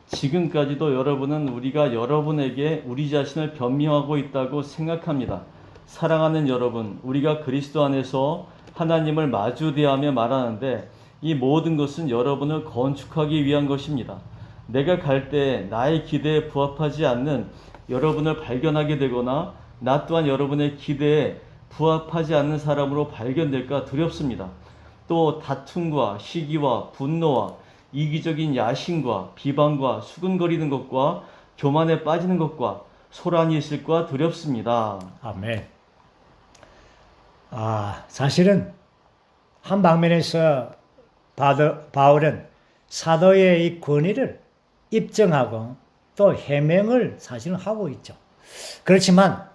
지금까지도 여러분은 우리가 여러분에게 우리 자신을 변명하고 있다고 생각합니다. 사랑하는 여러분, 우리가 그리스도 안에서 하나님을 마주 대하며 말하는데 이 모든 것은 여러분을 건축하기 위한 것입니다. 내가 갈 때 나의 기대에 부합하지 않는 여러분을 발견하게 되거나 나 또한 여러분의 기대에 부합하지 않는 사람으로 발견될까 두렵습니다. 또 다툼과 시기와 분노와 이기적인 야심과 비방과 수근거리는 것과 교만에 빠지는 것과 소란이 있을까 두렵습니다. 아멘. 사실은 한 방면에서 바울은 사도의 이 권위를 입증하고 또 해명을 사실은 하고 있죠. 그렇지만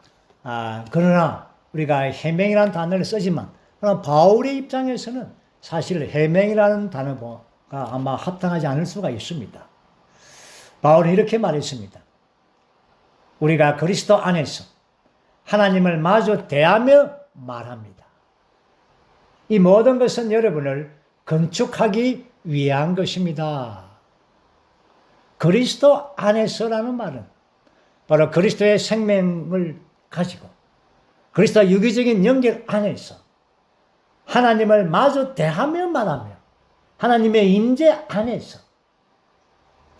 그러나 우리가 해명이라는 단어를 쓰지만 그러나 바울의 입장에서는 사실 해명이라는 단어가 아마 합당하지 않을 수가 있습니다. 바울은 이렇게 말했습니다. 우리가 그리스도 안에서 하나님을 마주 대하며 말합니다. 이 모든 것은 여러분을 건축하기 위한 것입니다. 그리스도 안에서라는 말은 바로 그리스도의 생명을 가지고 그리스도와 유기적인 연결 안에서 하나님을 마주 대하며 말하며 하나님의 임재 안에서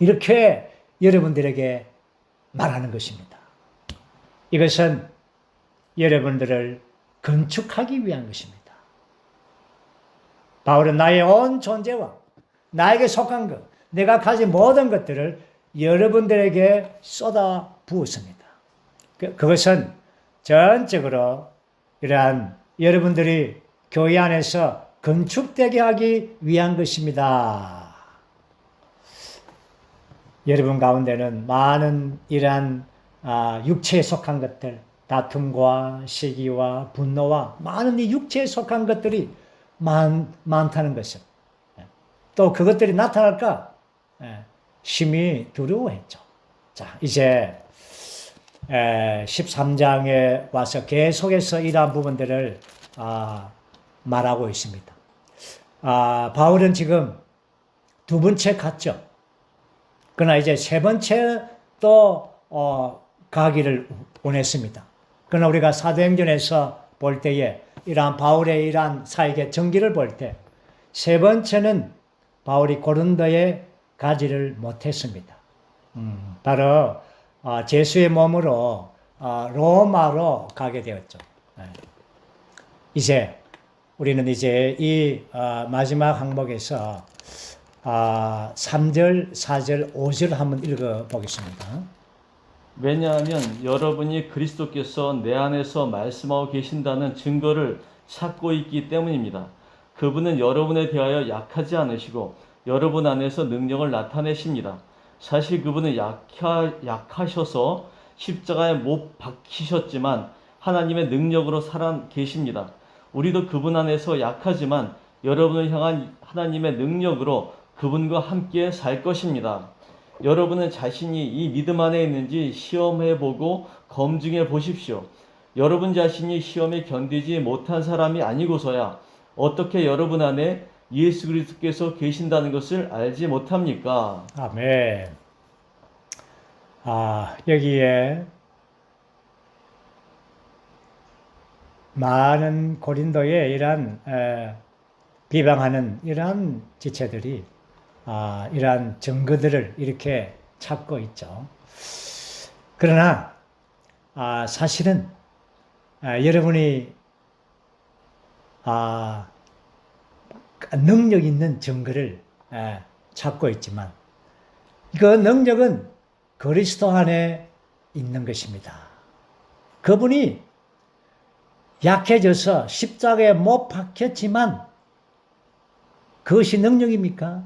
이렇게 여러분들에게 말하는 것입니다. 이것은 여러분들을 건축하기 위한 것입니다. 바울은 나의 온 존재와 나에게 속한 것, 내가 가진 모든 것들을 여러분들에게 쏟아 부었습니다. 그것은 전적으로 이러한 여러분들이 교회 안에서 건축되게 하기 위한 것입니다. 여러분 가운데는 많은 이러한 육체에 속한 것들, 다툼과 시기와 분노와 많은 이 육체에 속한 것들이 많다는 것을 또 그것들이 나타날까 심히 두려워했죠. 자, 이제 13장에 와서 계속해서 이러한 부분들을 말하고 있습니다. 바울은 지금 두 번째 갔죠. 그러나 이제 세 번째 또 가기를 원했습니다. 그러나 우리가 사도행전에서 볼 때에 이러한 바울의 이러한 사역의 전기를 볼 때 세 번째는 바울이 고린도에 가지를 못했습니다. 바로 제수의 몸으로 로마로 가게 되었죠. 이제 우리는 이제 이 마지막 항목에서 3절, 4절, 5절 한번 읽어보겠습니다. 왜냐하면 여러분이 그리스도께서 내 안에서 말씀하고 계신다는 증거를 찾고 있기 때문입니다. 그분은 여러분에 대하여 약하지 않으시고 여러분 안에서 능력을 나타내십니다. 사실 그분은 약하셔서 십자가에 못 박히셨지만 하나님의 능력으로 살아 계십니다. 우리도 그분 안에서 약하지만 여러분을 향한 하나님의 능력으로 그분과 함께 살 것입니다. 여러분은 자신이 이 믿음 안에 있는지 시험해보고 검증해 보십시오. 여러분 자신이 시험에 견디지 못한 사람이 아니고서야 어떻게 여러분 안에 예수 그리스도께서 계신다는 것을 알지 못합니까? 아멘. 여기에 많은 고린도의 이러한 비방하는 이러한 지체들이 이러한 증거들을 이렇게 찾고 있죠. 그러나 사실은 여러분이 능력 있는 증거를 찾고 있지만 그 능력은 그리스도 안에 있는 것입니다. 그분이 약해져서 십자가에 못 박혔지만 그것이 능력입니까?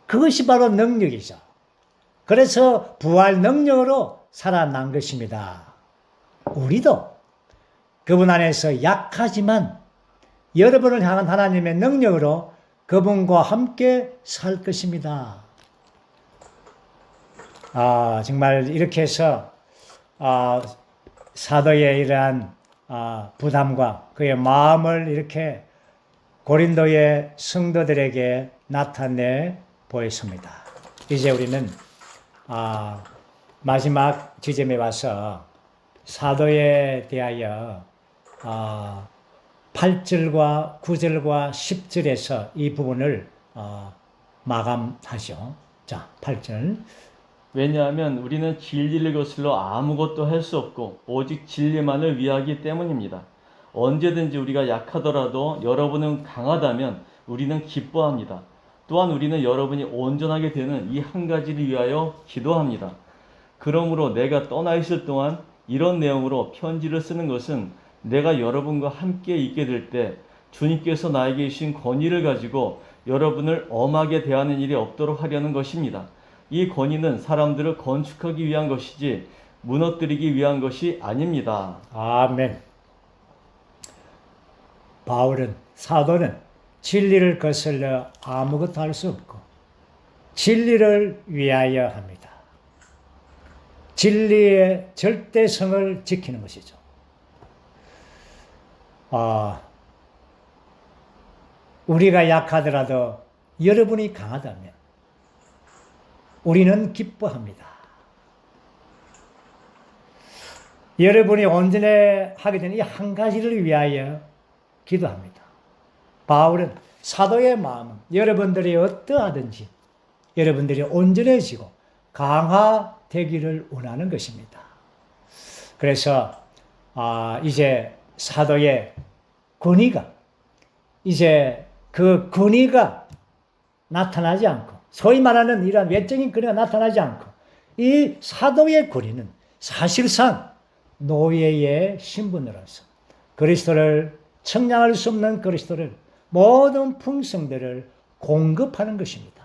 그것이 바로 능력이죠. 그래서 부활 능력으로 살아난 것입니다. 우리도 그분 안에서 약하지만 여러분을 향한 하나님의 능력으로 그분과 함께 살 것입니다. 정말 이렇게 해서 사도의 이러한 부담과 그의 마음을 이렇게 고린도의 성도들에게 나타내 보였습니다. 이제 우리는 마지막 지점에 와서 사도에 대하여 8절과 9절과 10절에서 이 부분을 마감하죠. 자, 8절. 왜냐하면 우리는 진리를 거슬러 아무것도 할 수 없고 오직 진리만을 위하기 때문입니다. 언제든지 우리가 약하더라도 여러분은 강하다면 우리는 기뻐합니다. 또한 우리는 여러분이 온전하게 되는 이 한 가지를 위하여 기도합니다. 그러므로 내가 떠나 있을 동안 이런 내용으로 편지를 쓰는 것은 내가 여러분과 함께 있게 될 때 주님께서 나에게 주신 권위를 가지고 여러분을 엄하게 대하는 일이 없도록 하려는 것입니다. 이 권위는 사람들을 건축하기 위한 것이지 무너뜨리기 위한 것이 아닙니다. 아멘. 바울은, 사도는 진리를 거슬러 아무것도 할 수 없고 진리를 위하여 합니다. 진리의 절대성을 지키는 것이죠. 우리가 약하더라도 여러분이 강하다면 우리는 기뻐합니다. 여러분이 온전하게 되는 이 한 가지를 위하여 기도합니다. 바울은 사도의 마음은 여러분들이 어떠하든지 여러분들이 온전해지고 강화되기를 원하는 것입니다. 그래서 이제 사도의 권위가 이제 그 권위가 나타나지 않고 소위 말하는 이러한 외적인 권위가 나타나지 않고 이 사도의 권위는 사실상 노예의 신분으로서 그리스도를 청량할 수 없는 그리스도를 모든 풍성들을 공급하는 것입니다.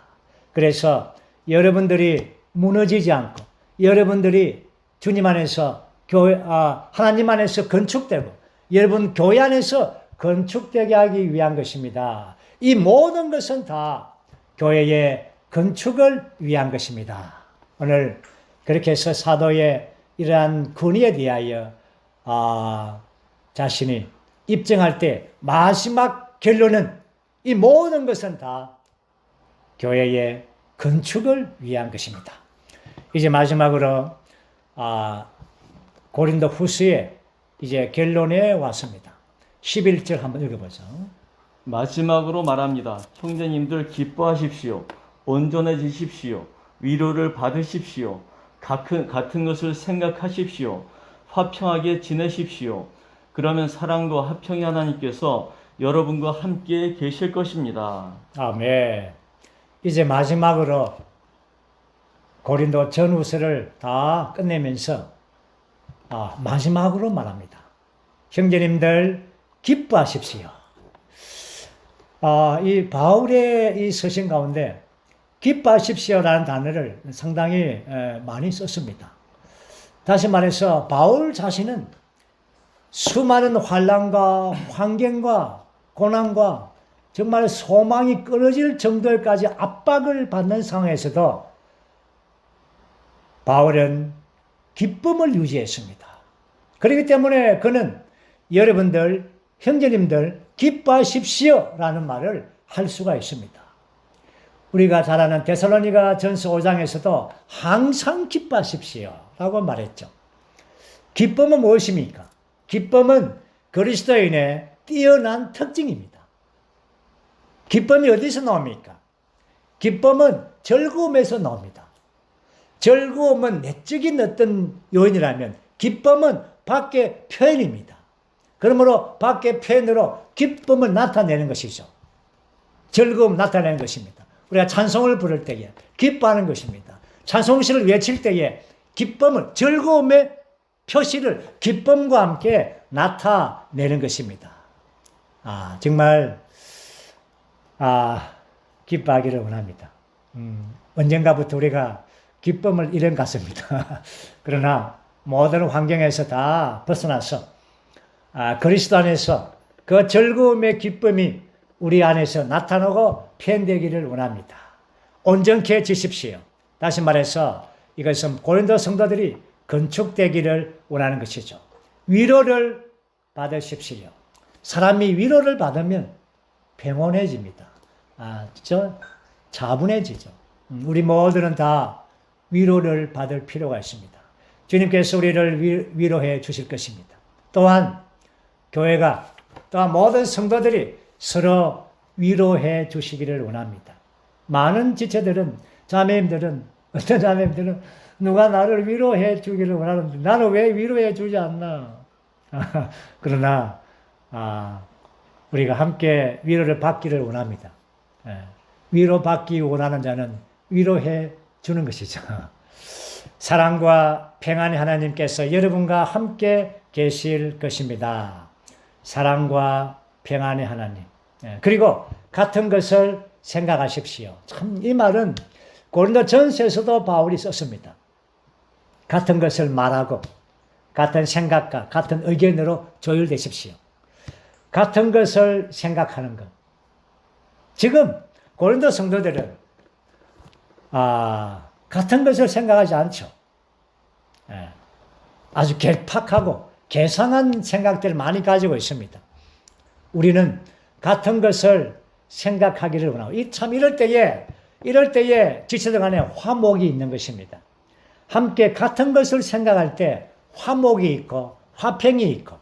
그래서 여러분들이 무너지지 않고 여러분들이 주님 안에서 하나님 안에서 건축되고 여러분 교회 안에서 건축되게 하기 위한 것입니다. 이 모든 것은 다 교회의 건축을 위한 것입니다. 오늘 그렇게 해서 사도의 이러한 권위에 대하여 자신이 입증할 때 마지막 결론은 이 모든 것은 다 교회의 건축을 위한 것입니다. 이제 마지막으로 고린도 후서의 이제 결론에 왔습니다. 11절 한번 읽어보죠. 마지막으로 말합니다. 형제님들 기뻐하십시오. 온전해지십시오. 위로를 받으십시오. 같은 것을 생각하십시오. 화평하게 지내십시오. 그러면 사랑과 화평의 하나님께서 여러분과 함께 계실 것입니다. 아멘. 이제 마지막으로 고린도 전후서를 다 끝내면서 마지막으로 말합니다. 형제님들 기뻐하십시오. 이 바울의 이 서신 가운데 기뻐하십시오라는 단어를 상당히 많이 썼습니다. 다시 말해서 바울 자신은 수많은 환난과 환경과 고난과 정말 소망이 끊어질 정도까지 압박을 받는 상황에서도 바울은 기쁨을 유지했습니다. 그렇기 때문에 그는 여러분들, 형제님들 기뻐하십시오 라는 말을 할 수가 있습니다. 우리가 잘 아는 데살로니가 전서 5장에서도 항상 기뻐하십시오 라고 말했죠. 기쁨은 무엇입니까? 기쁨은 그리스도인의 뛰어난 특징입니다. 기쁨이 어디서 나옵니까? 기쁨은 즐거움에서 나옵니다. 즐거움은 내적인 어떤 요인이라면 기쁨은 밖의 표현입니다. 그러므로 밖의 표현으로 기쁨을 나타내는 것이죠. 즐거움 나타내는 것입니다. 우리가 찬송을 부를 때에 기뻐하는 것입니다. 찬송시를 외칠 때에 기쁨을, 즐거움의 표시를 기쁨과 함께 나타내는 것입니다. 정말 기뻐하기를 원합니다. 언젠가부터 우리가 기쁨을 잃은 것 같습니다. 그러나 모든 환경에서 다 벗어나서 그리스도 안에서 그 즐거움의 기쁨이 우리 안에서 나타나고 표현되기를 원합니다. 온전케 지십시오. 다시 말해서 이것은 고린도 성도들이 건축되기를 원하는 것이죠. 위로를 받으십시오. 사람이 위로를 받으면 평온해집니다. 차분해지죠. 우리 모두는 다 위로를 받을 필요가 있습니다. 주님께서 우리를 위로해 주실 것입니다. 또한 교회가 또한 모든 성도들이 서로 위로해 주시기를 원합니다. 많은 지체들은, 자매님들은 어떤 자매들은 누가 나를 위로해 주기를 원하는데 나는 왜 위로해 주지 않나? 그러나 우리가 함께 위로를 받기를 원합니다. 위로받기 원하는 자는 위로해 주는 것이죠. 사랑과 평안의 하나님께서 여러분과 함께 계실 것입니다. 사랑과 평안의 하나님. 그리고 같은 것을 생각하십시오. 참 이 말은 고린도 전서에서도 바울이 썼습니다. 같은 것을 말하고 같은 생각과 같은 의견으로 조율되십시오. 같은 것을 생각하는 것. 지금 고린도 성도들은 같은 것을 생각하지 않죠. 아주 괴팍하고 계산한 생각들을 많이 가지고 있습니다. 우리는 같은 것을 생각하기를 원하고, 참 이럴 때에 지체들 간에 화목이 있는 것입니다. 함께 같은 것을 생각할 때 화목이 있고 화평이 있고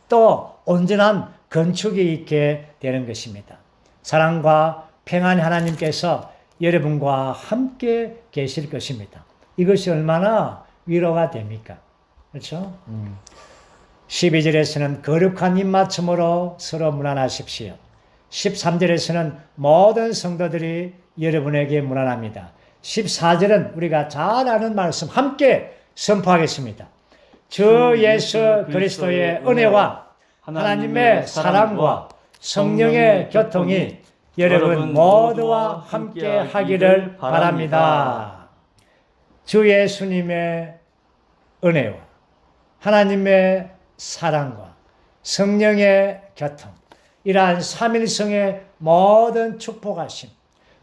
또 온전한 건축이 있게 되는 것입니다. 사랑과 평안의 하나님께서 여러분과 함께 계실 것입니다. 이것이 얼마나 위로가 됩니까? 그렇죠? 12절에서는 거룩한 입맞춤으로 서로 문안하십시오. 13절에서는 모든 성도들이 여러분에게 문안합니다. 14절은 우리가 잘 아는 말씀 함께 선포하겠습니다. 주 예수 그리스도의 은혜와 하나님의 사랑과 성령의 교통이 여러분 모두와 함께 하기를 바랍니다. 주 예수님의 은혜와 하나님의 사랑과 성령의 교통, 이러한 삼일성의 모든 축복하심,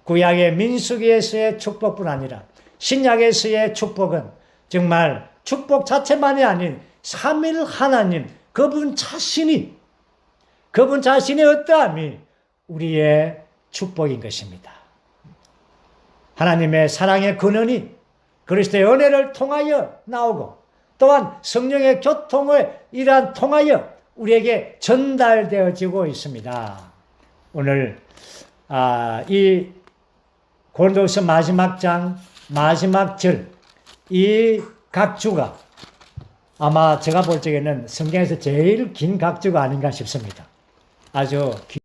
구약의 민수기에서의 축복뿐 아니라 신약에서의 축복은 정말 축복 자체만이 아닌 삼일 하나님 그분 자신의 어떠함이 우리의 축복인 것입니다. 하나님의 사랑의 근원이 그리스도의 은혜를 통하여 나오고 또한 성령의 교통을 이러한 통하여 우리에게 전달되어지고 있습니다. 오늘 이 고린도서 마지막 장 마지막 절 이 각주가 아마 제가 볼 적에는 성경에서 제일 긴 각주가 아닌가 싶습니다. 아주